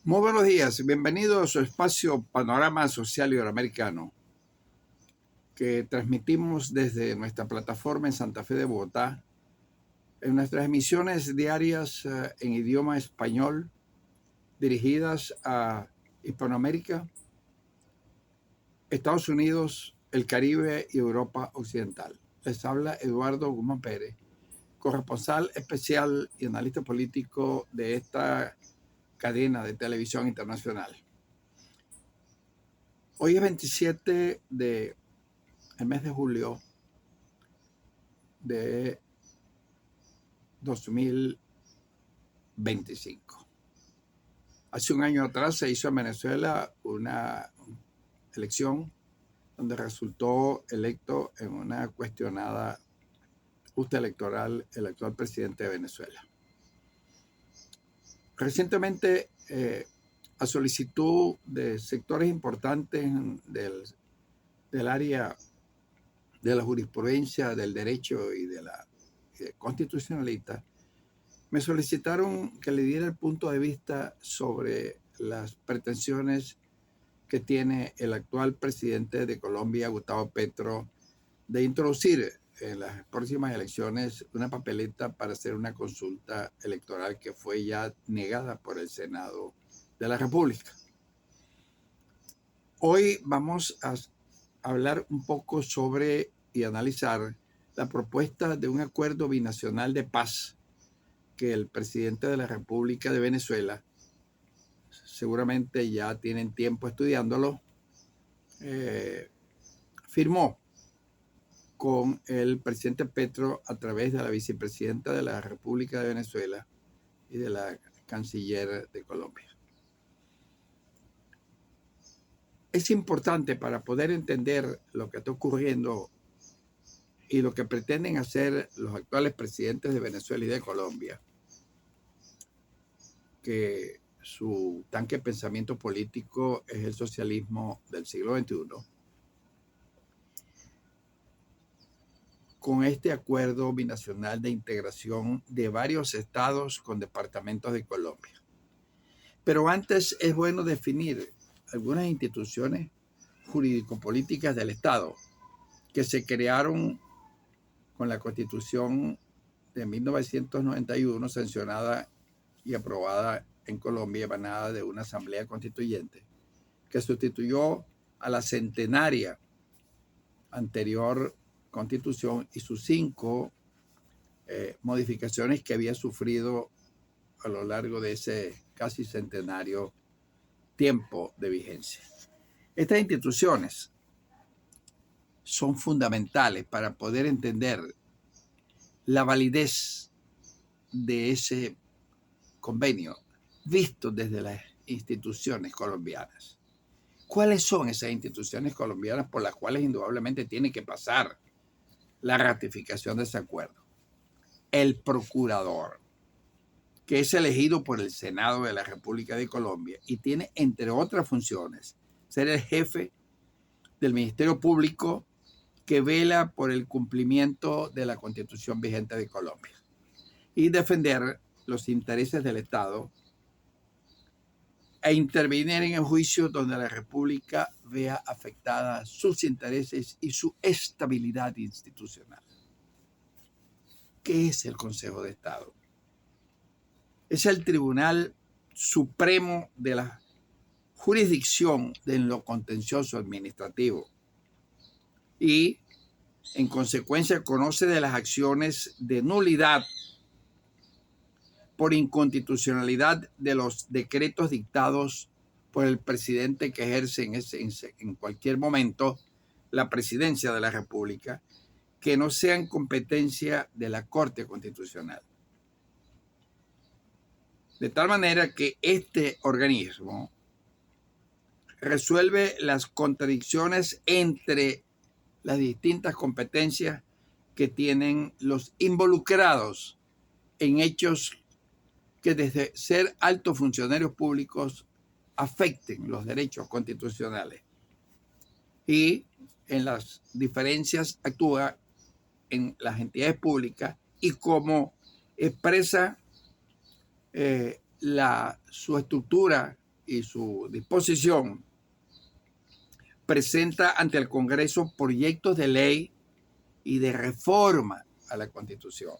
Muy buenos días, bienvenido a su espacio Panorama Social Iberoamericano, que transmitimos desde nuestra plataforma en Santa Fe de Bogotá, en nuestras emisiones diarias en idioma español, dirigidas a Hispanoamérica, Estados Unidos, el Caribe y Europa Occidental. Les habla Eduardo Guzmán Pérez, corresponsal especial y analista político de esta cadena de televisión internacional. Hoy es 27 de el mes de julio de 2025. Hace un año atrás se hizo en Venezuela una elección donde resultó electo en una cuestionada justa electoral el actual presidente de Venezuela. Recientemente, a solicitud de sectores importantes del área de la jurisprudencia, del derecho y de la constitucionalista, me solicitaron que le diera el punto de vista sobre las pretensiones que tiene el actual presidente de Colombia, Gustavo Petro, de introducir en las próximas elecciones una papeleta para hacer una consulta electoral que fue ya negada por el Senado de la República. Hoy vamos a hablar un poco sobre y analizar la propuesta de un acuerdo binacional de paz que el presidente de la República de Venezuela, seguramente ya tienen tiempo estudiándolo, firmó con el presidente Petro a través de la vicepresidenta de la República de Venezuela y de la canciller de Colombia. Es importante para poder entender lo que está ocurriendo y lo que pretenden hacer los actuales presidentes de Venezuela y de Colombia, que su tanque de pensamiento político es el socialismo del siglo XXI, con este acuerdo binacional de integración de varios estados con departamentos de Colombia. Pero antes es bueno definir algunas instituciones jurídico-políticas del Estado que se crearon con la Constitución de 1991, sancionada y aprobada en Colombia, emanada de una asamblea constituyente, que sustituyó a la centenaria anterior constitución y sus 5 modificaciones que había sufrido a lo largo de ese casi centenario tiempo de vigencia. Estas instituciones son fundamentales para poder entender la validez de ese convenio visto desde las instituciones colombianas. ¿Cuáles son esas instituciones colombianas por las cuales indudablemente tiene que pasar la ratificación de ese acuerdo? El procurador, que es elegido por el Senado de la República de Colombia y tiene, entre otras funciones, ser el jefe del Ministerio Público que vela por el cumplimiento de la Constitución vigente de Colombia y defender los intereses del Estado e intervenir en el juicio donde la República vea afectadas sus intereses y su estabilidad institucional. ¿Qué es el Consejo de Estado? Es el Tribunal Supremo de la jurisdicción de lo contencioso administrativo y, en consecuencia, conoce de las acciones de nulidad por inconstitucionalidad de los decretos dictados por el presidente que ejerce en cualquier momento la presidencia de la República, que no sean competencia de la Corte Constitucional. De tal manera que este organismo resuelve las contradicciones entre las distintas competencias que tienen los involucrados en hechos que desde ser altos funcionarios públicos afecten los derechos constitucionales. Y en las diferencias actúa en las entidades públicas y como expresa su estructura y su disposición, presenta ante el Congreso proyectos de ley y de reforma a la Constitución.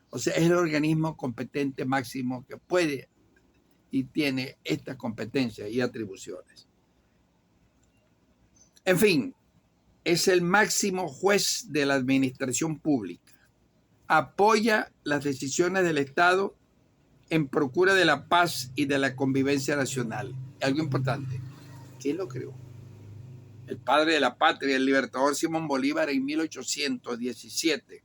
O sea, es el organismo competente máximo que puede y tiene estas competencias y atribuciones. En fin, es el máximo juez de la administración pública. Apoya las decisiones del Estado en procura de la paz y de la convivencia nacional. Algo importante, ¿quién lo creó? El padre de la patria, el libertador Simón Bolívar, en 1817.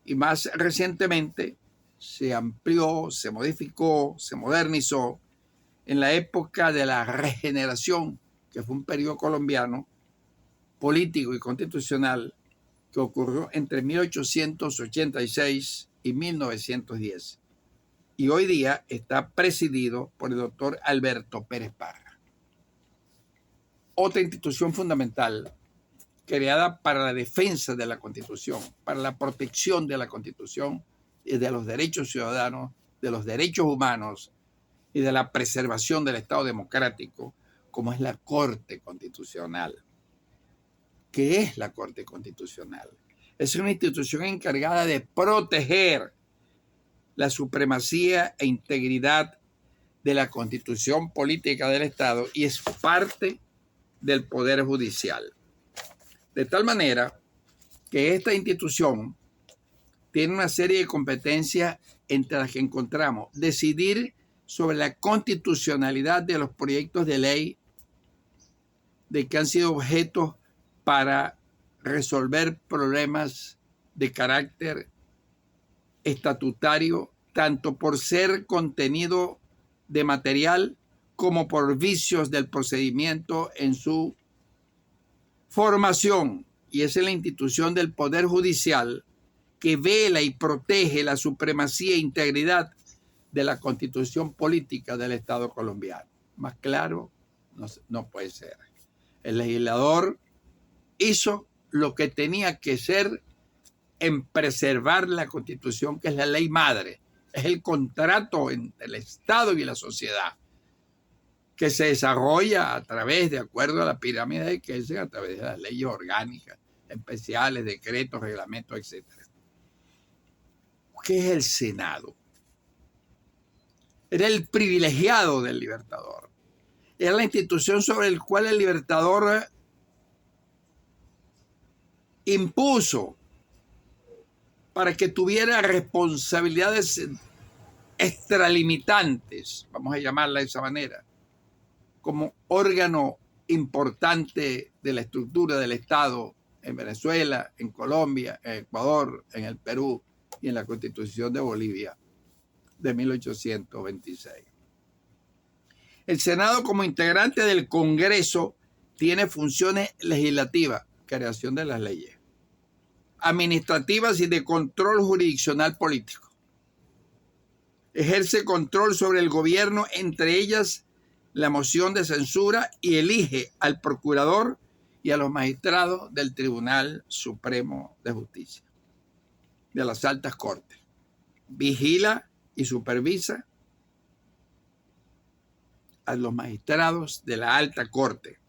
Y más recientemente se amplió, se modificó, se modernizó en la época de la regeneración, que fue un periodo colombiano político y constitucional que ocurrió entre 1886 y 1910. Y hoy día está presidido por el doctor Alberto Pérez Parra. Otra institución fundamental creada para la defensa de la Constitución, para la protección de la Constitución y de los derechos ciudadanos, de los derechos humanos y de la preservación del Estado democrático, como es la Corte Constitucional. ¿Qué es la Corte Constitucional? Es una institución encargada de proteger la supremacía e integridad de la Constitución política del Estado y es parte del Poder Judicial. De tal manera que esta institución tiene una serie de competencias entre las que encontramos decidir sobre la constitucionalidad de los proyectos de ley de que han sido objeto para resolver problemas de carácter estatutario, tanto por ser contenido de material como por vicios del procedimiento en su formación. Y esa es la institución del Poder Judicial que vela y protege la supremacía e integridad de la Constitución política del Estado colombiano. Más claro no puede ser. El legislador hizo lo que tenía que ser en preservar la Constitución, que es la ley madre, es el contrato entre el Estado y la sociedad, que se desarrolla a través, de acuerdo a la pirámide de Kelsen, a través de las leyes orgánicas, especiales, decretos, reglamentos, etc. ¿Qué es el Senado? Era el privilegiado del Libertador. Era la institución sobre la cual el Libertador impuso para que tuviera responsabilidades extralimitantes, vamos a llamarla de esa manera, como órgano importante de la estructura del Estado en Venezuela, en Colombia, en Ecuador, en el Perú y en la Constitución de Bolivia de 1826. El Senado, como integrante del Congreso, tiene funciones legislativas, creación de las leyes, administrativas y de control jurisdiccional político. Ejerce control sobre el gobierno, entre ellas la moción de censura, y elige al procurador y a los magistrados del Tribunal Supremo de Justicia, de las altas cortes. Vigila y supervisa a los magistrados de la alta corte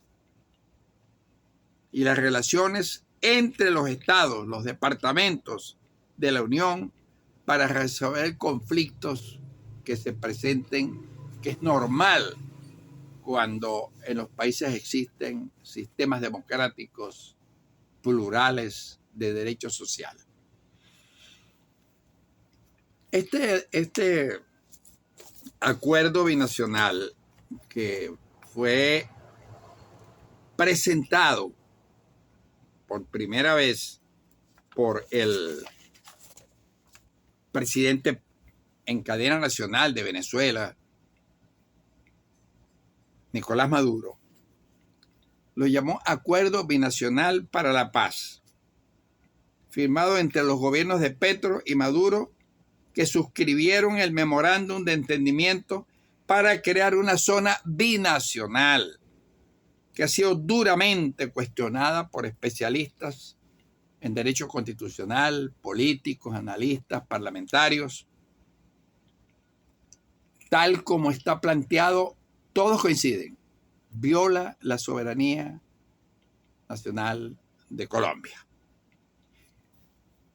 y las relaciones entre los estados, los departamentos de la Unión, para resolver conflictos que se presenten, que es normal cuando en los países existen sistemas democráticos plurales de derechos sociales. Este acuerdo binacional que fue presentado por primera vez por el presidente en cadena nacional de Venezuela, Nicolás Maduro, lo llamó Acuerdo Binacional para la Paz, firmado entre los gobiernos de Petro y Maduro, que suscribieron el memorándum de entendimiento para crear una zona binacional que ha sido duramente cuestionada por especialistas en derecho constitucional, políticos, analistas, parlamentarios, tal como está planteado, todos coinciden, viola la soberanía nacional de Colombia.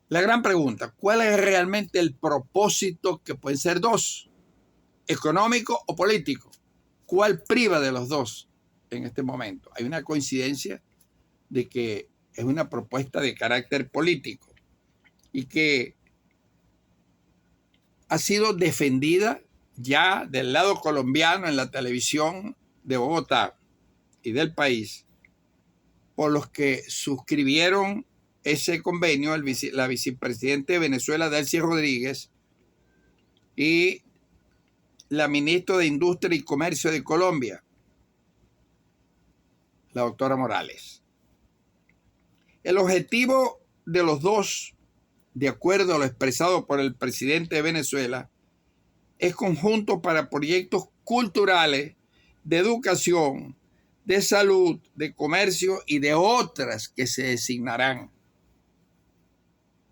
La gran pregunta, ¿cuál es realmente el propósito, que pueden ser dos, económico o político? ¿Cuál priva de los dos en este momento? Hay una coincidencia de que es una propuesta de carácter político y que ha sido defendida ya del lado colombiano en la televisión de Bogotá y del país por los que suscribieron ese convenio, la vicepresidenta de Venezuela, Delcy Rodríguez, y la ministra de Industria y Comercio de Colombia, la doctora Morales. El objetivo de los dos, de acuerdo a lo expresado por el presidente de Venezuela, es conjunto para proyectos culturales, de educación, de salud, de comercio y de otras que se designarán.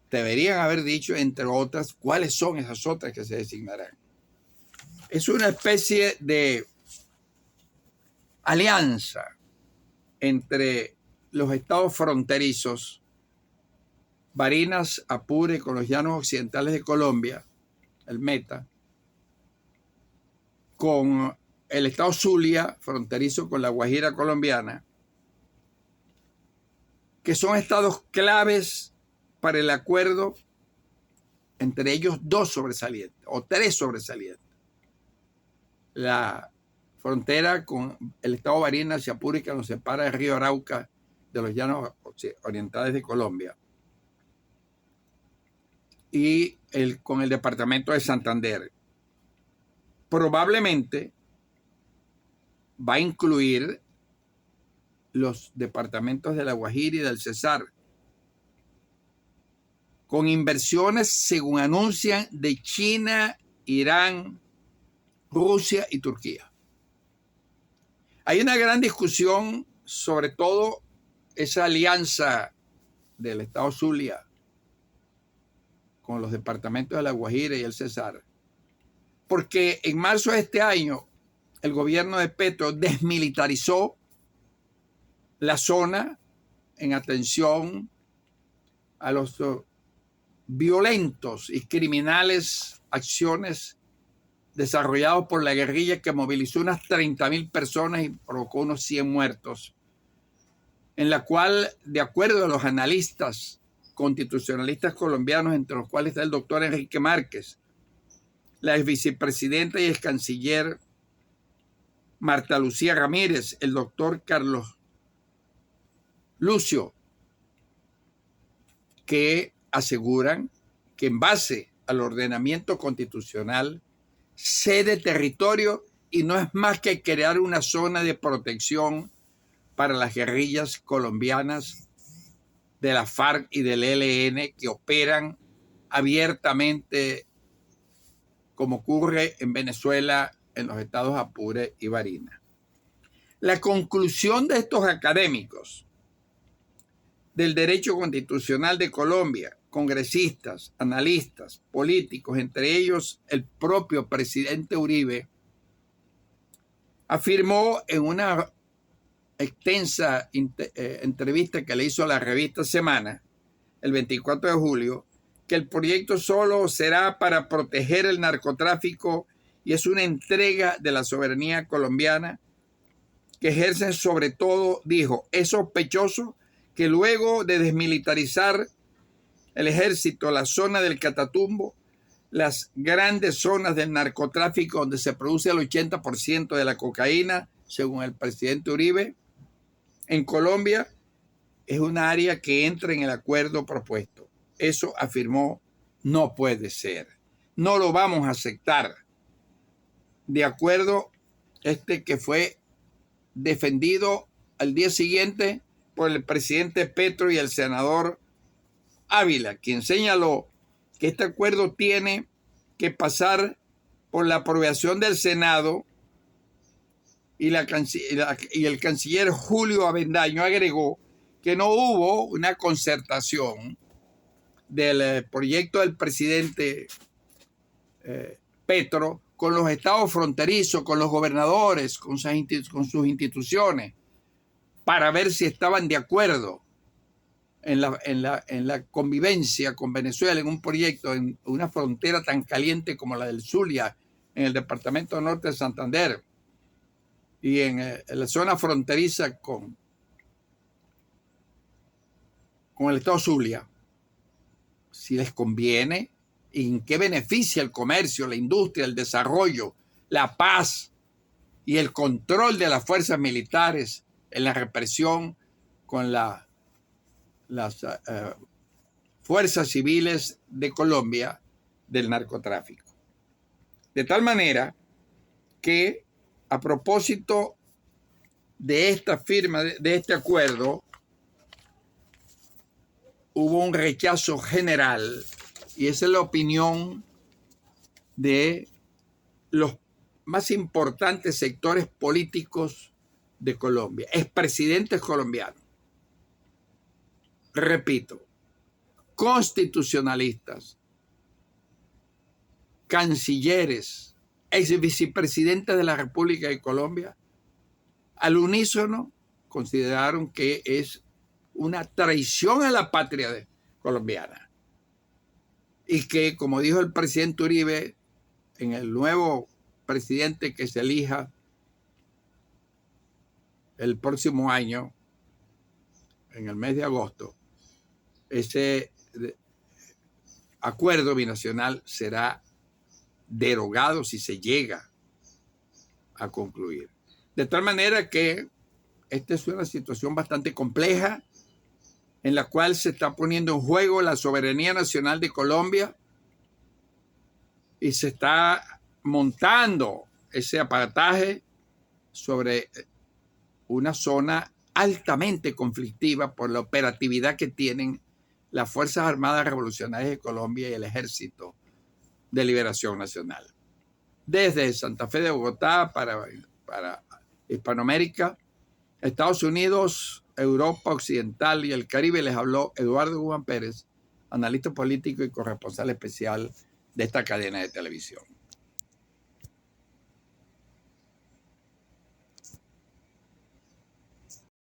Deberían haber dicho, entre otras, cuáles son esas otras que se designarán. Es una especie de alianza entre los estados fronterizos, Barinas, Apure, con los llanos occidentales de Colombia, el Meta, con el estado Zulia, fronterizo con la Guajira colombiana, que son estados claves para el acuerdo, entre ellos dos sobresalientes o tres sobresalientes. La frontera con el estado Barinas y Apure, que nos separa del río Arauca de los llanos orientales de Colombia, y con el departamento de Santander. Probablemente va a incluir los departamentos de La Guajira y del Cesar, con inversiones, según anuncian, de China, Irán, Rusia y Turquía. Hay una gran discusión sobre todo esa alianza del estado Zulia con los departamentos de La Guajira y el Cesar, porque en marzo de este año el gobierno de Petro desmilitarizó la zona en atención a los violentos y criminales acciones desarrollados por la guerrilla, que movilizó unas 30,000 personas y provocó unos 100 muertos, en la cual, de acuerdo a los analistas constitucionalistas colombianos, entre los cuales está el doctor Enrique Márquez, la vicepresidenta y ex canciller Marta Lucía Ramírez, el doctor Carlos Lucio, que aseguran que en base al ordenamiento constitucional cede territorio y no es más que crear una zona de protección para las guerrillas colombianas de la FARC y del ELN, que operan abiertamente, como ocurre en Venezuela, en los estados Apure y Barinas. La conclusión de estos académicos del derecho constitucional de Colombia, congresistas, analistas, políticos, entre ellos el propio presidente Uribe, afirmó en una extensa entrevista que le hizo a la revista Semana el 24 de julio, que el proyecto solo será para proteger el narcotráfico y es una entrega de la soberanía colombiana que ejercen sobre todo, dijo, es sospechoso que luego de desmilitarizar el ejército, la zona del Catatumbo, las grandes zonas del narcotráfico donde se produce el 80% de la cocaína, según el presidente Uribe, en Colombia, es un área que entra en el acuerdo propuesto. Eso afirmó, no puede ser. No lo vamos a aceptar. De acuerdo, que fue defendido al día siguiente por el presidente Petro y el senador Ávila, quien señaló que este acuerdo tiene que pasar por la aprobación del Senado, y el canciller Julio Avendaño agregó que no hubo una concertación del proyecto del presidente Petro con los estados fronterizos, con los gobernadores, con sus instituciones, para ver si estaban de acuerdo en la convivencia con Venezuela en un proyecto, en una frontera tan caliente como la del Zulia, en el departamento norte de Santander, y en la zona fronteriza con el estado Zulia, si les conviene, y en qué beneficia el comercio, la industria, el desarrollo, la paz y el control de las fuerzas militares en la represión con las fuerzas civiles de Colombia del narcotráfico. De tal manera que, a propósito de esta firma, de este acuerdo, hubo un rechazo general, y esa es la opinión de los más importantes sectores políticos de Colombia, expresidentes colombianos. Repito, constitucionalistas, cancilleres, ex vicepresidentes de la República de Colombia, al unísono consideraron que es una traición a la patria colombiana y que, como dijo el presidente Uribe, en el nuevo presidente que se elija el próximo año, en el mes de agosto, ese acuerdo binacional será derogado si se llega a concluir. De tal manera que esta es una situación bastante compleja en la cual se está poniendo en juego la soberanía nacional de Colombia y se está montando ese aparataje sobre una zona altamente conflictiva por la operatividad que tienen las Fuerzas Armadas Revolucionarias de Colombia y el Ejército de Liberación Nacional. Desde Santa Fe de Bogotá para Hispanoamérica, Estados Unidos, Europa Occidental y el Caribe, les habló Eduardo Guzmán Pérez, analista político y corresponsal especial de esta cadena de televisión.